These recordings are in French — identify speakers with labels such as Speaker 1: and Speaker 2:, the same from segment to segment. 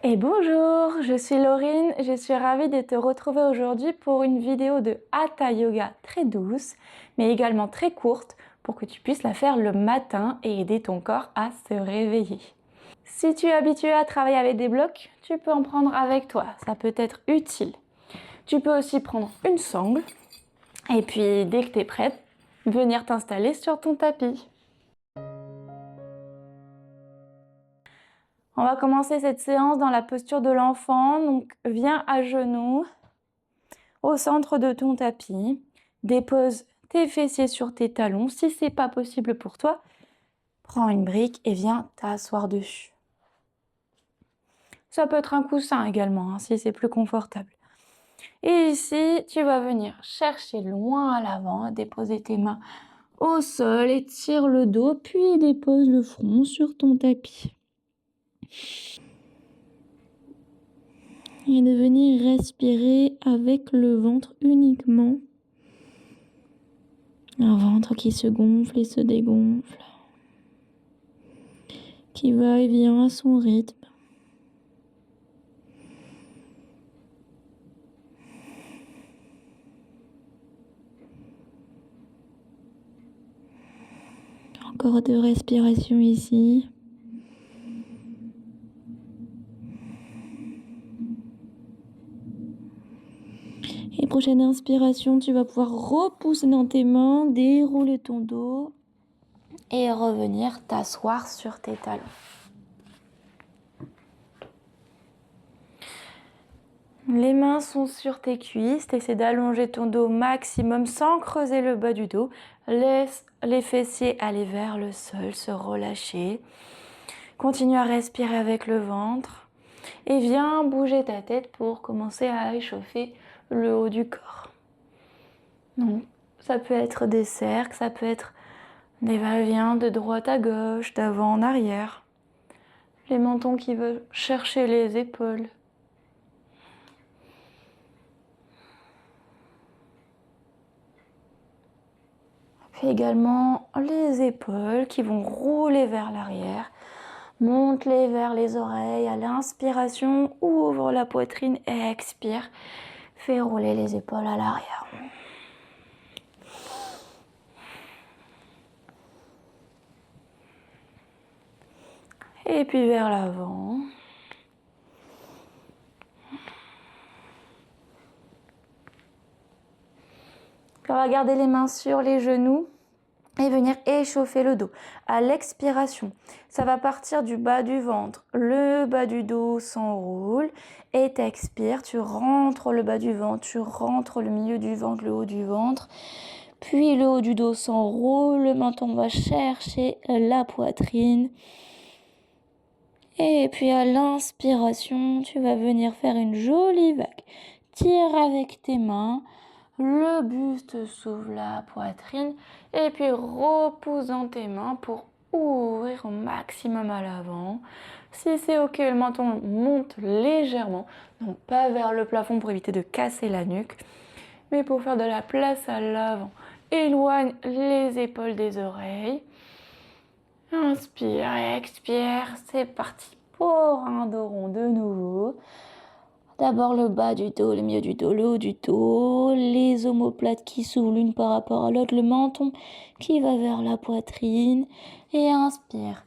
Speaker 1: Et bonjour, je suis Laurine, je suis ravie de te retrouver aujourd'hui pour une vidéo de Hatha Yoga très douce, mais également très courte pour que tu puisses la faire le matin et aider ton corps à se réveiller. Si tu es habitué à travailler avec des blocs, tu peux en prendre avec toi, ça peut être utile. Tu peux aussi prendre une sangle et puis dès que tu es prête, venir t'installer sur ton tapis. On va commencer cette séance dans la posture de l'enfant, donc viens à genoux au centre de ton tapis, dépose tes fessiers sur tes talons. Si c'est pas possible pour toi, prends une brique et viens t'asseoir dessus. Ça peut être un coussin également, si c'est plus confortable. Et ici, tu vas venir chercher loin à l'avant, déposer tes mains au sol, étire le dos, puis dépose le front sur ton tapis. Et de venir respirer avec le ventre uniquement. Un ventre qui se gonfle et se dégonfle, qui va et vient à son rythme. Encore 2 respirations ici. Et prochaine inspiration, tu vas pouvoir repousser dans tes mains, dérouler ton dos et revenir t'asseoir sur tes talons. Les mains sont sur tes cuisses, essaie d'allonger ton dos au maximum sans creuser le bas du dos. Laisse les fessiers aller vers le sol, se relâcher. Continue à respirer avec le ventre et viens bouger ta tête pour commencer à échauffer le haut du corps. Donc, ça peut être des cercles, ça peut être des va-et-vient de droite à gauche, d'avant en arrière. Les mentons qui veulent chercher les épaules. Puis également les épaules qui vont rouler vers l'arrière. Monte-les vers les oreilles. À l'inspiration, ouvre la poitrine et expire. Fais rouler les épaules à l'arrière. Et puis vers l'avant. On va garder les mains sur les genoux et venir échauffer le dos. À l'expiration, ça va partir du bas du ventre. Le bas du dos s'enroule et t'expires. Tu rentres le bas du ventre, tu rentres le milieu du ventre, le haut du ventre. Puis le haut du dos s'enroule, le menton va chercher la poitrine. Et puis à l'inspiration, tu vas venir faire une jolie vague. Tire avec tes mains. Le buste s'ouvre, la poitrine, et puis repousse dans tes mains pour ouvrir au maximum à l'avant. Si c'est ok, le menton monte légèrement, donc pas vers le plafond pour éviter de casser la nuque, mais pour faire de la place à l'avant. Éloigne les épaules des oreilles. Inspire et expire, c'est parti pour un dos rond de nouveau. D'abord le bas du dos, le milieu du dos, le haut du dos, les omoplates qui s'ouvrent l'une par rapport à l'autre, le menton qui va vers la poitrine. Et inspire,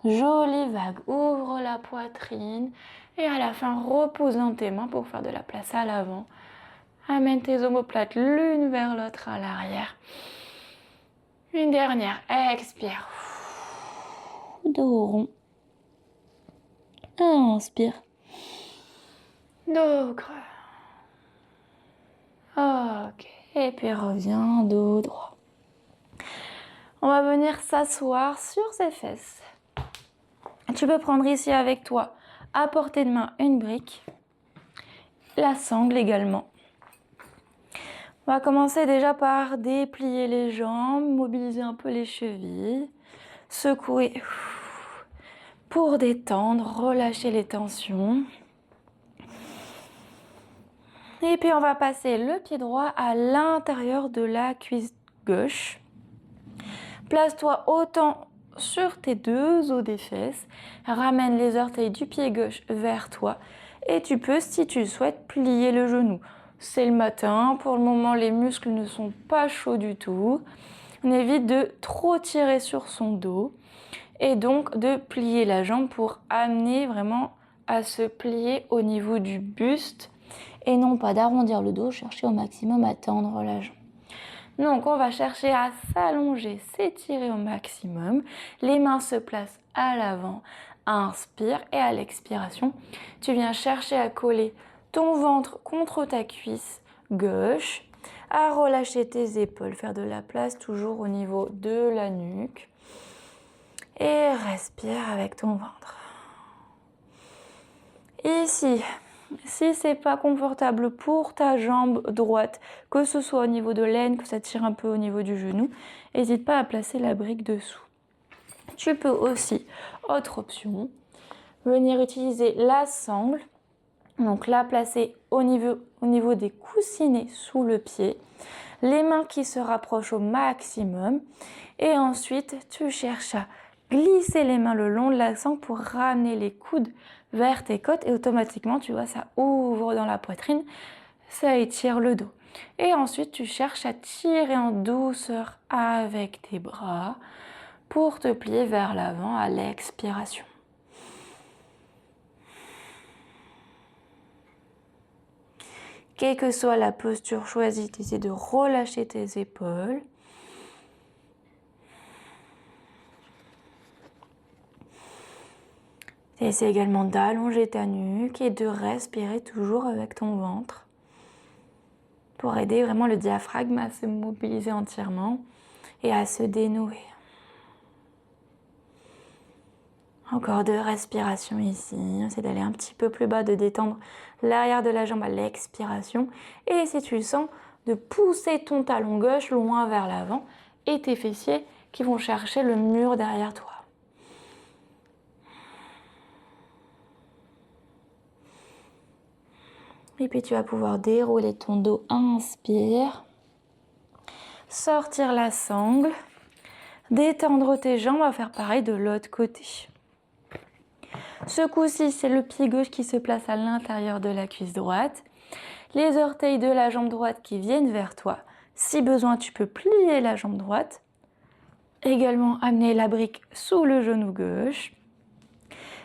Speaker 1: jolie vague, ouvre la poitrine. Et à la fin, repose dans tes mains pour faire de la place à l'avant. Amène tes omoplates l'une vers l'autre à l'arrière. Une dernière, expire. Dos rond. Inspire. Dos creux. Ok, et puis reviens, dos droit. On va venir s'asseoir sur ses fesses. Tu peux prendre ici avec toi, à portée de main, une brique. La sangle également. On va commencer déjà par déplier les jambes, mobiliser un peu les chevilles, secouer pour détendre, relâcher les tensions. Et puis on va passer le pied droit à l'intérieur de la cuisse gauche. Place-toi autant sur tes deux os des fesses. Ramène les orteils du pied gauche vers toi. Et tu peux, si tu le souhaites, plier le genou. C'est le matin, pour le moment les muscles ne sont pas chauds du tout. On évite de trop tirer sur son dos et donc de plier la jambe pour amener vraiment à se plier au niveau du buste et non pas d'arrondir le dos, chercher au maximum à tendre la jambe. Donc on va chercher à s'allonger, s'étirer au maximum. Les mains se placent à l'avant. Inspire et à l'expiration, tu viens chercher à coller ton ventre contre ta cuisse gauche, à relâcher tes épaules, faire de la place toujours au niveau de la nuque. Et respire avec ton ventre. Ici, si c'est pas confortable pour ta jambe droite, que ce soit au niveau de l'aine, que ça tire un peu au niveau du genou, n'hésite pas à placer la brique dessous. Tu peux aussi, autre option, venir utiliser la sangle, donc la placer au niveau des coussinets sous le pied, les mains qui se rapprochent au maximum, et ensuite tu cherches à glisser les mains le long de la sangle pour ramener les coudes vers tes côtes et automatiquement, tu vois, ça ouvre dans la poitrine, ça étire le dos. Et ensuite, tu cherches à tirer en douceur avec tes bras pour te plier vers l'avant à l'expiration. Quelle que soit la posture choisie, tu essaies de relâcher tes épaules. Tu essaies également d'allonger ta nuque et de respirer toujours avec ton ventre pour aider vraiment le diaphragme à se mobiliser entièrement et à se dénouer. Encore 2 respirations ici. Essaie d'aller un petit peu plus bas, de détendre l'arrière de la jambe à l'expiration. Et si tu le sens, de pousser ton talon gauche loin vers l'avant et tes fessiers qui vont chercher le mur derrière toi. Et puis tu vas pouvoir dérouler ton dos. Inspire. Sortir la sangle. Détendre tes jambes. On va faire pareil de l'autre côté. Ce coup-ci, c'est le pied gauche qui se place à l'intérieur de la cuisse droite. Les orteils de la jambe droite qui viennent vers toi. Si besoin, tu peux plier la jambe droite. Également, amener la brique sous le genou gauche.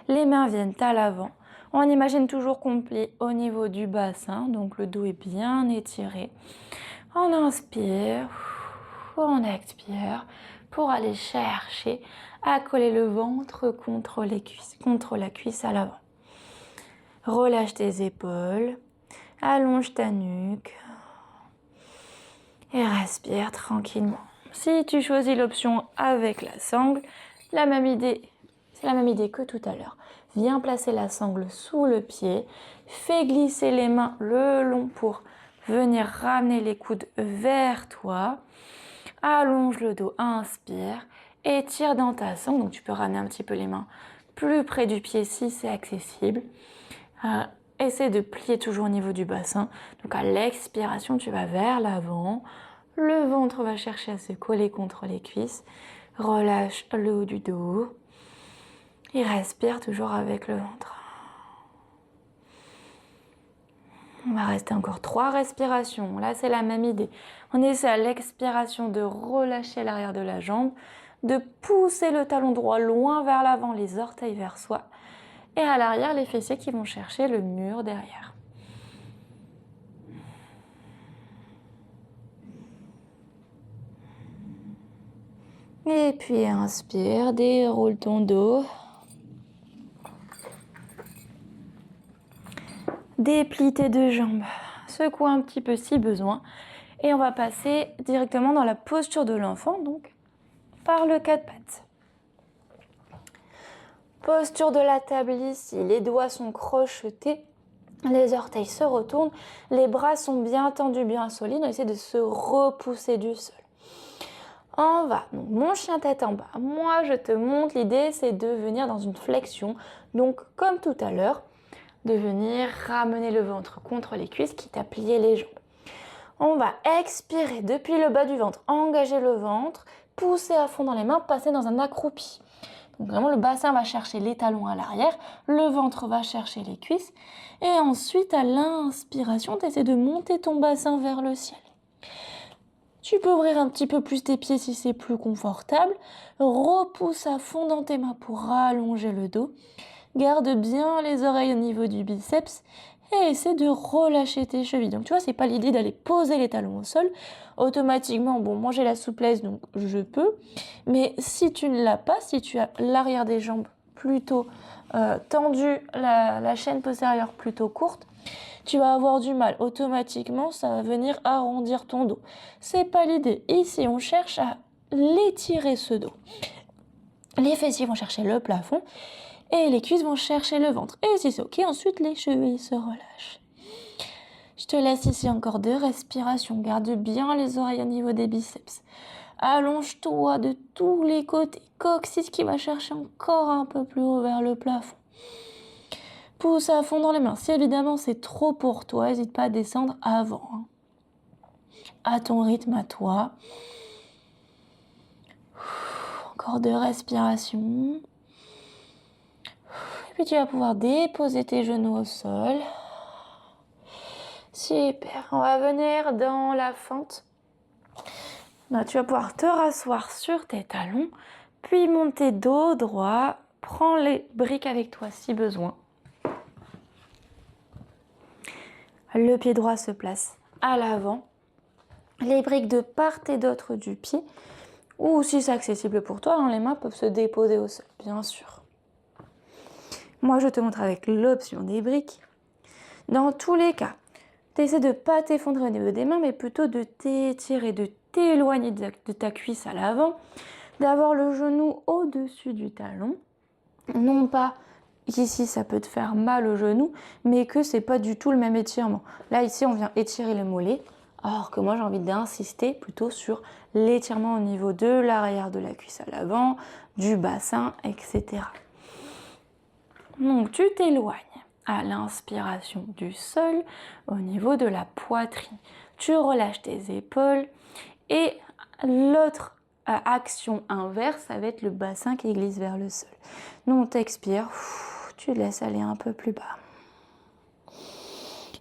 Speaker 1: Les mains viennent à l'avant. On imagine toujours qu'on plie au niveau du bassin, donc le dos est bien étiré. On inspire, on expire pour aller chercher à coller le ventre contre la cuisse à l'avant. Relâche tes épaules, allonge ta nuque et respire tranquillement. Si tu choisis l'option avec la sangle, c'est la même idée que tout à l'heure. Viens placer la sangle sous le pied, fais glisser les mains le long pour venir ramener les coudes vers toi. Allonge le dos, inspire, étire dans ta sangle. Donc tu peux ramener un petit peu les mains plus près du pied si c'est accessible. Essaie de plier toujours au niveau du bassin. Donc à l'expiration, tu vas vers l'avant. Le ventre va chercher à se coller contre les cuisses. Relâche le haut du dos. Et respire toujours avec le ventre. On va rester encore 3 respirations. Là, c'est la même idée. On essaie à l'expiration de relâcher l'arrière de la jambe, de pousser le talon droit loin vers l'avant, les orteils vers soi. Et à l'arrière, les fessiers qui vont chercher le mur derrière. Et puis inspire, déroule ton dos. Déplie tes 2 jambes, secoue un petit peu si besoin. Et on va passer directement dans la posture de l'enfant, donc par le 4 pattes. Posture de la table ici, les doigts sont crochetés, les orteils se retournent, les bras sont bien tendus, bien solides. On essaie de se repousser du sol. On va, donc mon chien tête en bas. Moi, je te montre, l'idée c'est de venir dans une flexion. Donc, comme tout à l'heure, de venir ramener le ventre contre les cuisses, quitte à plier les jambes. On va expirer depuis le bas du ventre, engager le ventre, pousser à fond dans les mains, passer dans un accroupi. Donc vraiment, le bassin va chercher les talons à l'arrière, le ventre va chercher les cuisses. Et ensuite, à l'inspiration, tu essaies de monter ton bassin vers le ciel. Tu peux ouvrir un petit peu plus tes pieds si c'est plus confortable. Repousse à fond dans tes mains pour rallonger le dos. Garde bien les oreilles au niveau du biceps et essaie de relâcher tes chevilles. Donc tu vois, c'est pas l'idée d'aller poser les talons au sol. Automatiquement, bon, moi j'ai la souplesse donc je peux. Mais si tu ne l'as pas, si tu as l'arrière des jambes plutôt tendu, la chaîne postérieure plutôt courte, tu vas avoir du mal. Automatiquement, ça va venir arrondir ton dos. C'est pas l'idée. Ici, on cherche à l'étirer ce dos. Les fessiers vont chercher le plafond et les cuisses vont chercher le ventre. Et si c'est ok, ensuite les chevilles se relâchent. Je te laisse ici encore 2 respirations. Garde bien les oreilles au niveau des biceps. Allonge-toi de tous les côtés. Coccyx qui va chercher encore un peu plus haut vers le plafond. Pousse à fond dans les mains. Si évidemment c'est trop pour toi, n'hésite pas à descendre avant. À ton rythme, à toi. Encore 2 respirations. Et puis tu vas pouvoir déposer tes genoux au sol. Super. On va venir dans la fente. Là, tu vas pouvoir te rasseoir sur tes talons, puis monter dos droit. Prends les briques avec toi si besoin. Le pied droit se place à l'avant. Les briques de part et d'autre du pied. Ou si c'est accessible pour toi, les mains peuvent se déposer au sol, bien sûr. Moi, je te montre avec l'option des briques. Dans tous les cas, tu essaies de ne pas t'effondrer au niveau des mains, mais plutôt de t'étirer, de t'éloigner de ta cuisse à l'avant, d'avoir le genou au-dessus du talon. Non pas qu'ici, ça peut te faire mal au genou, mais que c'est pas du tout le même étirement. Là, ici, on vient étirer le mollet, alors que moi, j'ai envie d'insister plutôt sur l'étirement au niveau de l'arrière de la cuisse à l'avant, du bassin, etc. Donc, tu t'éloignes à l'inspiration du sol au niveau de la poitrine. Tu relâches tes épaules et l'autre action inverse, ça va être le bassin qui glisse vers le sol. Donc, t'expires, tu laisses aller un peu plus bas.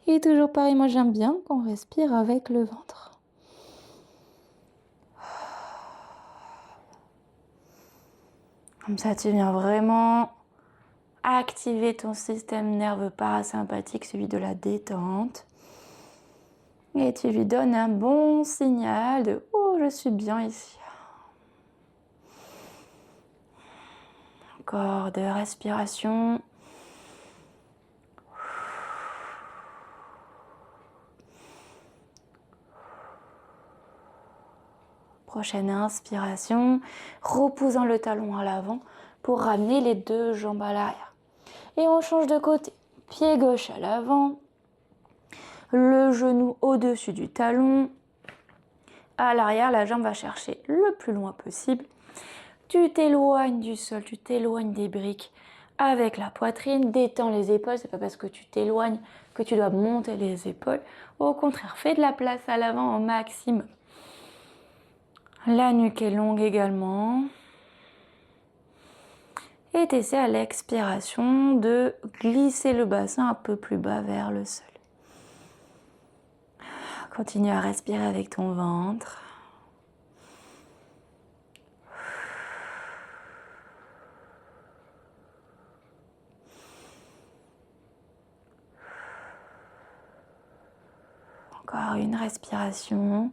Speaker 1: Et toujours pareil, moi j'aime bien qu'on respire avec le ventre. Comme ça, tu viens vraiment activer ton système nerveux parasympathique, celui de la détente. Et tu lui donnes un bon signal de « Oh, je suis bien ici ». Encore 2 respirations. Prochaine inspiration, repoussant le talon à l'avant pour ramener les 2 jambes à l'arrière. Et on change de côté. Pied gauche à l'avant, le genou au-dessus du talon. À l'arrière, la jambe va chercher le plus loin possible. Tu t'éloignes du sol, tu t'éloignes des briques avec la poitrine. Détends les épaules, c'est pas parce que tu t'éloignes que tu dois monter les épaules. Au contraire, fais de la place à l'avant au maximum. La nuque est longue également. Et tu essaies à l'expiration de glisser le bassin un peu plus bas vers le sol. Continue à respirer avec ton ventre. Encore une respiration.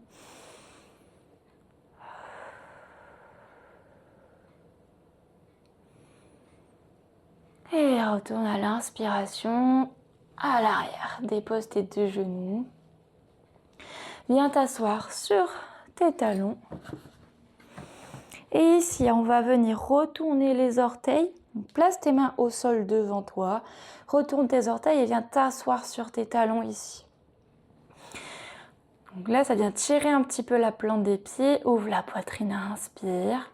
Speaker 1: Et retourne à l'inspiration, à l'arrière. Dépose tes 2 genoux. Viens t'asseoir sur tes talons. Et ici, on va venir retourner les orteils. Place tes mains au sol devant toi. Retourne tes orteils et viens t'asseoir sur tes talons ici. Donc là, ça vient tirer un petit peu la plante des pieds. Ouvre la poitrine, inspire.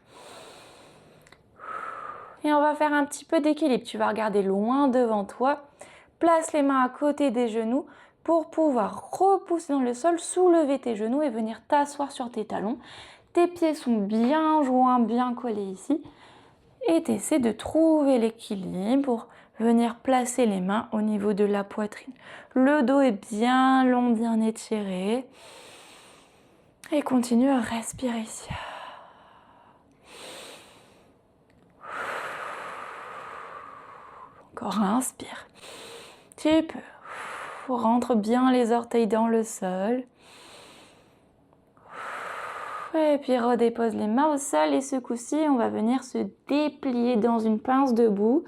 Speaker 1: Et on va faire un petit peu d'équilibre. Tu vas regarder loin devant toi. Place les mains à côté des genoux pour pouvoir repousser dans le sol, soulever tes genoux et venir t'asseoir sur tes talons. Tes pieds sont bien joints, bien collés ici. Et tu essaies de trouver l'équilibre pour venir placer les mains au niveau de la poitrine. Le dos est bien long, bien étiré. Et continue à respirer ici. Encore inspire. Tu peux. Rentre bien les orteils dans le sol. Et puis redépose les mains au sol et ce coup-ci, on va venir se déplier dans une pince debout.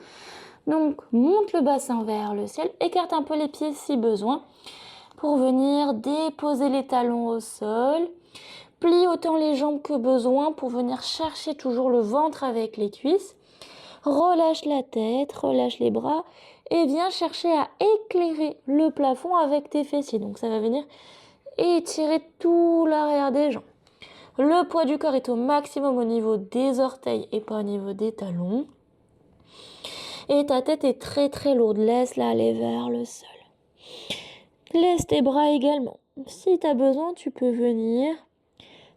Speaker 1: Donc, monte le bassin vers le ciel, écarte un peu les pieds si besoin pour venir déposer les talons au sol. Plie autant les jambes que besoin pour venir chercher toujours le ventre avec les cuisses. Relâche la tête, relâche les bras et viens chercher à éclairer le plafond avec tes fessiers. Donc, ça va venir étirer tout l'arrière des jambes. Le poids du corps est au maximum au niveau des orteils et pas au niveau des talons. Et ta tête est très très lourde. Laisse-la aller vers le sol. Laisse tes bras également. Si tu as besoin, tu peux venir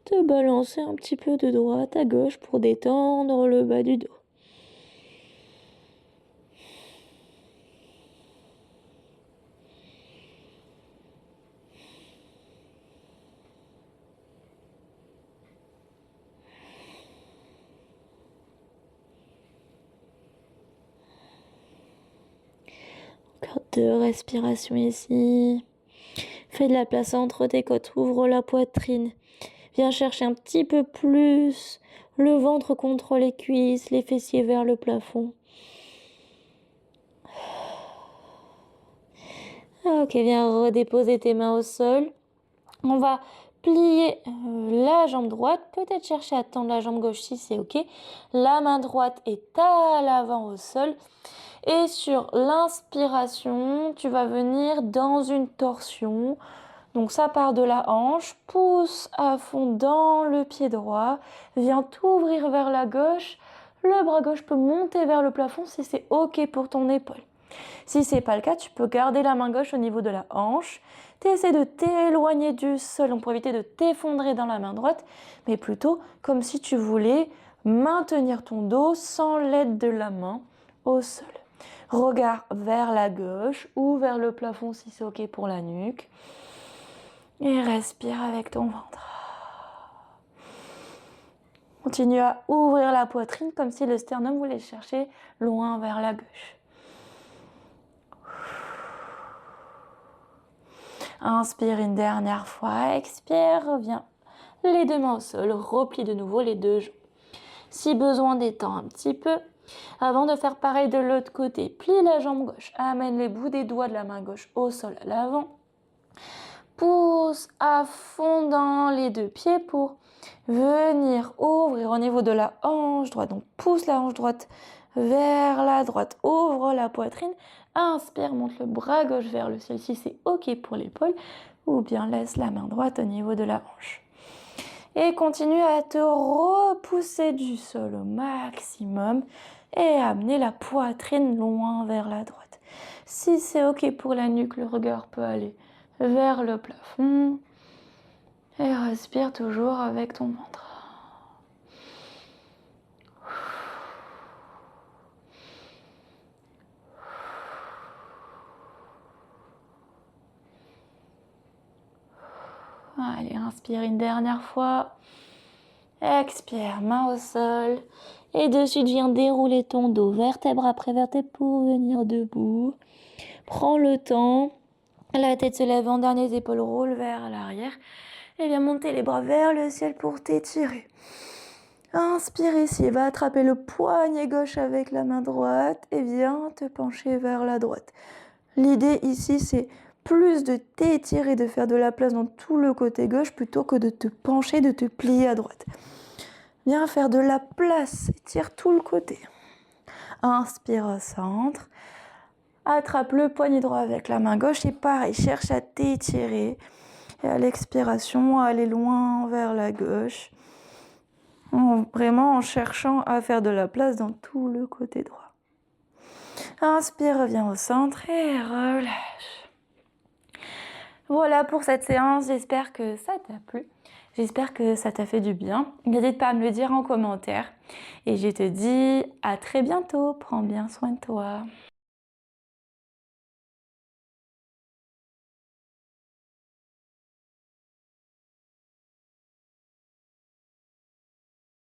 Speaker 1: te balancer un petit peu de droite à gauche pour détendre le bas du dos. Encore 2 respirations ici. Fais de la place entre tes côtes, ouvre la poitrine. Viens chercher un petit peu plus le ventre contre les cuisses, les fessiers vers le plafond. Ok, viens redéposer tes mains au sol. On va plier la jambe droite, peut-être chercher à tendre la jambe gauche si c'est ok. La main droite est à l'avant au sol. Et sur l'inspiration, tu vas venir dans une torsion. Donc ça part de la hanche, pousse à fond dans le pied droit, viens t'ouvrir vers la gauche. Le bras gauche peut monter vers le plafond si c'est ok pour ton épaule. Si c'est pas le cas, tu peux garder la main gauche au niveau de la hanche. Tu essaies de t'éloigner du sol pour éviter de t'effondrer dans la main droite, mais plutôt comme si tu voulais maintenir ton dos sans l'aide de la main au sol. Regard vers la gauche ou vers le plafond si c'est ok pour la nuque. Et respire avec ton ventre. Continue à ouvrir la poitrine comme si le sternum voulait chercher loin vers la gauche. Inspire une dernière fois, expire, reviens. Les 2 mains au sol, replie de nouveau les 2 jambes. Si besoin, détends un petit peu. Avant de faire pareil de l'autre côté, plie la jambe gauche, amène les bouts des doigts de la main gauche au sol à l'avant. Pousse à fond dans les 2 pieds pour venir ouvrir au niveau de la hanche droite. Donc pousse la hanche droite vers la droite, ouvre la poitrine, inspire, monte le bras gauche vers le ciel si c'est ok pour l'épaule, ou bien laisse la main droite au niveau de la hanche. Et continue à te repousser du sol au maximum et amener la poitrine loin vers la droite. Si c'est ok pour la nuque, le regard peut aller vers le plafond et respire toujours avec ton ventre. Allez, inspire une dernière fois. Expire, main au sol. Et de suite, viens dérouler ton dos, vertèbre après vertèbre pour venir debout. Prends le temps. La tête se lève en dernier, les épaules roulent vers l'arrière. Et viens monter les bras vers le ciel pour t'étirer. Inspire ici, va attraper le poignet gauche avec la main droite et viens te pencher vers la droite. L'idée ici, c'est plus de t'étirer, de faire de la place dans tout le côté gauche plutôt que de te pencher, de te plier à droite. Viens faire de la place, étire tout le côté. Inspire au centre. Attrape le poignet droit avec la main gauche et pareil, cherche à t'étirer. Et à l'expiration, aller loin vers la gauche. Vraiment en cherchant à faire de la place dans tout le côté droit. Inspire, reviens au centre et relâche. Voilà pour cette séance, j'espère que ça t'a plu. J'espère que ça t'a fait du bien. N'hésite pas à me le dire en commentaire. Et je te dis à très bientôt. Prends bien soin de toi.